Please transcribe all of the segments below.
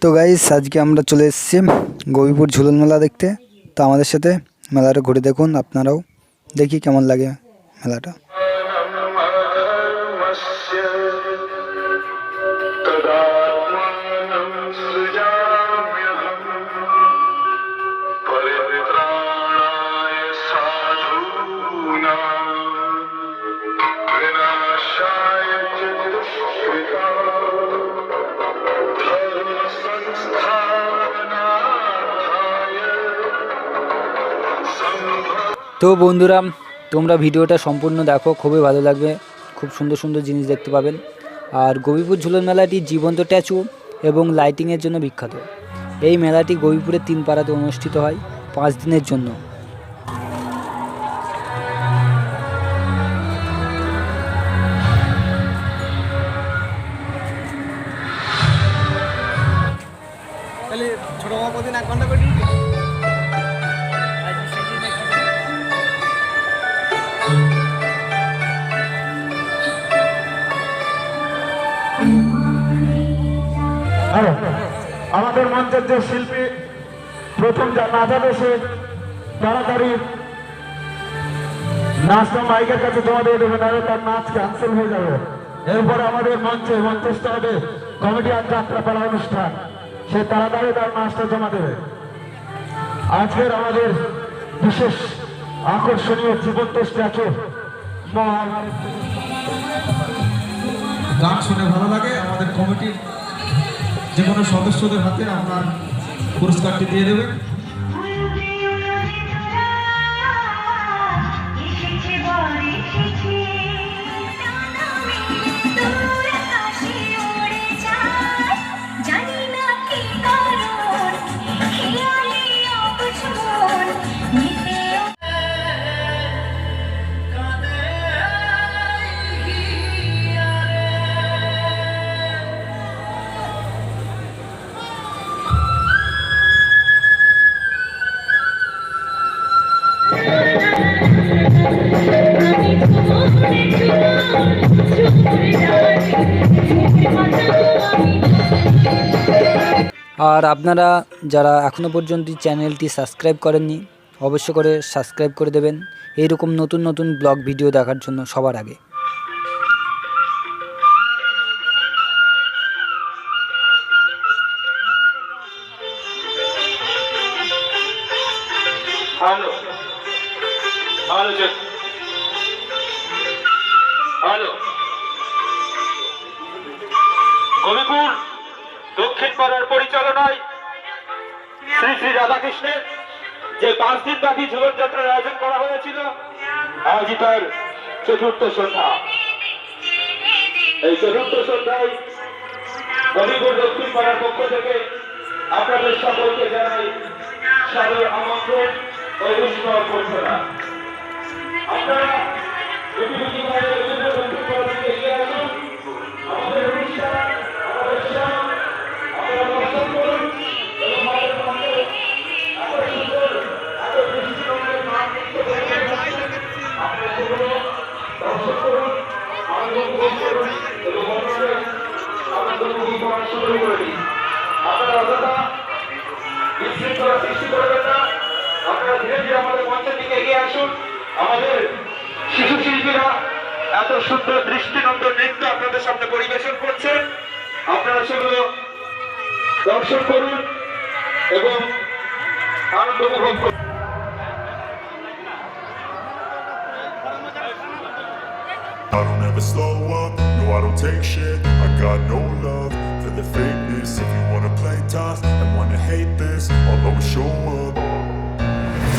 তো গাইস আজকে আমরা চলে এসেছি গোবিপুর ঝুলন মেলা দেখতে। তো আমাদের সাথে মেলাটা ঘুরে দেখুন আপনারাও, দেখি কেমন লাগে মেলাটা। তো বন্ধুরা, তোমরা ভিডিওটা সম্পূর্ণ দেখো, খুবই ভালো লাগবে, খুব সুন্দর সুন্দর জিনিস দেখতে পাবেন। আর গোবিপুর ঝুলন মেলাটি জীবন্ত স্ট্যাচু এবং লাইটিংয়ের জন্য বিখ্যাত। এই মেলাটি গোবিপুরের 3 পাড়াতে অনুষ্ঠিত হয় 5 দিনের জন্য। আমাদের মঞ্চের যে শিল্পী প্রথম না যাবে সে তাড়াতাড়ি নাচটা মাইকের কাছে জমা দিয়ে দেবে, নাহলে তার নাচ ক্যান্সেল হয়ে যাবে। এরপরে আমাদের মঞ্চস্থ হবে কমেডিয়ান যাত্রাপালা অনুষ্ঠান, সে তাড়াতাড়ি তার নাচটা জমা দেবে। আজকের আমাদের বিশেষ আকর্ষণীয় জীবন্ত স্ট্যাচু। গান শুনে ভালো লাগে, আমাদের কমিটির যে কোনো সদস্যদের হাতে আপনার পুরস্কারটি দিয়ে দেবেন। আর আপনারা যারা এখনও পর্যন্ত চ্যানেলটি সাবস্ক্রাইব করেননি, অবশ্য করে সাবস্ক্রাইব করে দেবেন এইরকম নতুন নতুন ব্লগ ভিডিও দেখার জন্য সবার আগে। গোবিপুর দক্ষিণ পাড়ার পরিচালনায় শ্রী শ্রী রাধাকৃষ্ণের যে 5 দিন ব্যাপী ঝুলন যাত্রার আয়োজন করা হয়েছিল, আজই তার 4র্থ সন্ধ্যা। এই 4র্থ সন্ধ্যায় গোবিপুর দক্ষিণ পাড়ার পক্ষ থেকে আপনাদের সকলকে জানাই সাদর আমন্ত্রণ ও উষ্ণ অভ্যর্থনা। আপনারা দক্ষিণ পাড়া থেকে এগিয়ে আসুন। আমাদের অনুষ্ঠান আপনারা ধীরে ধীরে আমাদের মঞ্চের দিকে এগিয়ে আসুন। আমাদের শিশু শিল্পীরা এত সুন্দর দৃষ্টিনন্দন নৃত্য আপনাদের সামনে পরিবেশন করছে, আপনারা সেগুলো দর্শন করুন এবং আনন্দ উপভোগ করুন। I don't ever slow up, no I don't take shit. I got no love for the fakeness. If you wanna play tough and wanna hate this, I'll always show up.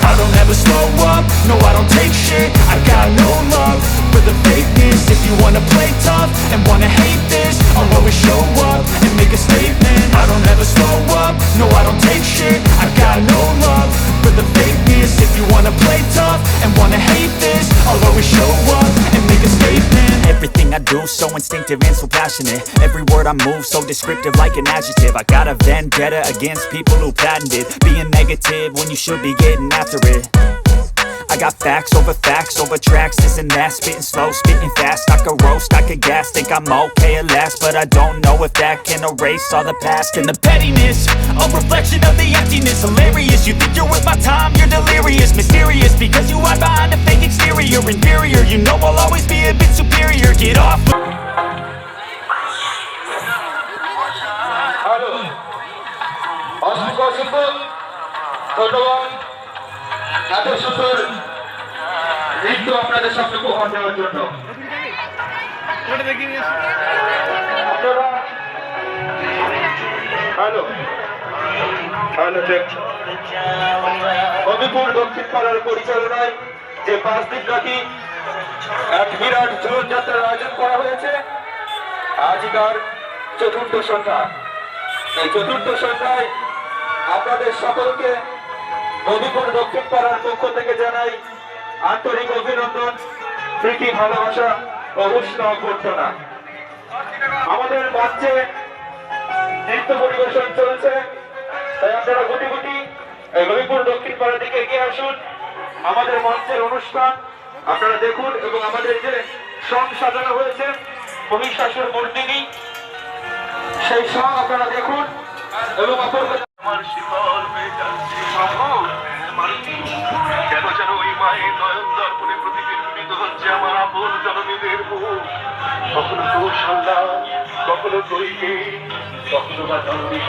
I don't ever slow up, no I don't take shit. I got no love for the fakeness. If you wanna play tough and wanna hate this, I'll always show up and make a statement. I don't ever slow up, no I don't take shit. I got no love for the fakeness. If you wanna play tough and wanna hate this, I'll always show up and make a statement. Everything I do so instinctive and so passionate. Every word I move so descriptive like an adjective. I got a vendetta against people who patented being negative when you should be getting after it. I got facts over tracks, this and that, spitting slow, spitting fast. I could roast, I could gas, think I'm okay at last, but I don't know if that can erase all the past. And the pettiness, a reflection of the emptiness. Hilarious, you think you're worth my time, you're delirious. Mysterious, because you hide behind a fake exterior. Inferior, you know I'll always be a bit superior. Get off. Hello, অসংখ্য অসংখ্য ধন্যবাদ এত সুন্দর নৃত্য আপনাদের সামনে উপহার দেওয়ার জন্য। আপনারা হ্যালো হ্যালো চেক। হবিপুর দক্ষিণ পাড়ার পরিচালনায় যে 5 দিন ব্যাপী এক বিরাট ঝুলন যাত্রার আয়োজন করা হয়েছে, আজকার চতুর্থ সন্ধ্যা। এই চতুর্থ সন্ধ্যায় আপনাদের সকলকে হবিপুর দক্ষিণ পাড়ার পক্ষ থেকে জানাই আন্তরিক অভিনন্দন, প্রীতি, ভালোবাসা ও উষ্ণ অভ্যর্থনা। আমাদের মঞ্চে নৃত্য পরিবেশন চলছে, তাই আপনারা গুটি গুটি এই হবিপুর দক্ষিণ পাড়ার দিকে এগিয়ে আসুন। আমাদের মঞ্চের অনুষ্ঠান আপনারা দেখুন এবং আমাদের যে সং সাজানো হয়েছে মহিষাসুর মর্দিনী, সেই সং আপনারা দেখুন এবং অপরকে কেন যেন ওই মায়ের নয়ন দর্পণে প্রতিবিম্বিত হচ্ছে আমার আপন জননীদের মুখ। কখনো কৌশল্যা, কখনো দৈবে, কখনো বা জননী।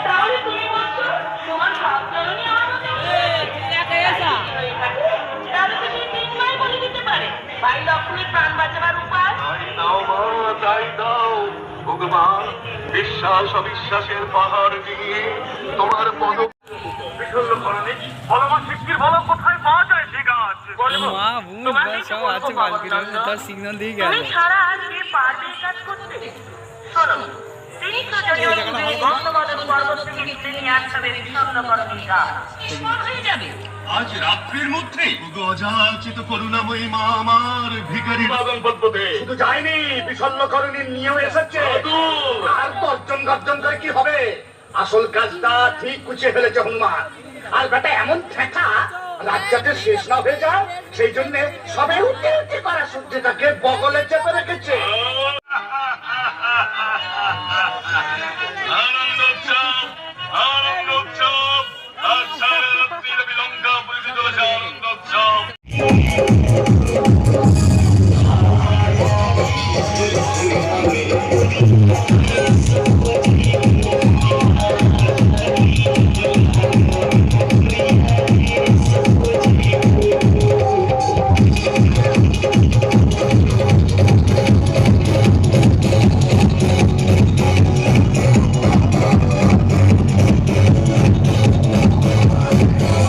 তাহলে তুমি বলছো তোমার ভাবজননী আমার মতো তাহলে তুমি তিনবার বলে দিতে পারে ভাই লক্ষ্মীর প্রাণ বাঁচাবার উপায়। তাই দাও মা, তাই দাও ভগবা, বিশ্বাস অবিশ্বাসের পাহাড় দিয়ে তোমার পদ বিশল্যকরণে ফলমান সৃষ্টির বল কোথায় পাওয়া যায় সে গাছ। মা ভূত বা সব আছে বালকির, তার সিগন্যাল দিয়ে গেল। তুমি ছাড়া যে পারবে এই কাজ করতে? শোনো, তিনি তো যদি বর্তমানের পর্বত থেকে তুলে নিয়ে আসবে বিশল্যকরণের গাছ হয়ে যাবে আজ রাত্রির মধ্যে অযাচিত করুণাময়ী মা আমার ভিখারি পাগল পদ্মতে শুধু যায়নি, বিষণ্ণকরণীর নিয়েও এসেছে। আর তর্জন গর্জন করে কি হবে? আসল কাজটা ঠিক গুছিয়ে ফেলেছে হনুমান। আর বেটা এমন ঠেকা রাজ্যতে শেষ না হয়ে যায়, সেই জন্য সবে উঠে উঠে করা সূর্যটাকে বগলে চেপে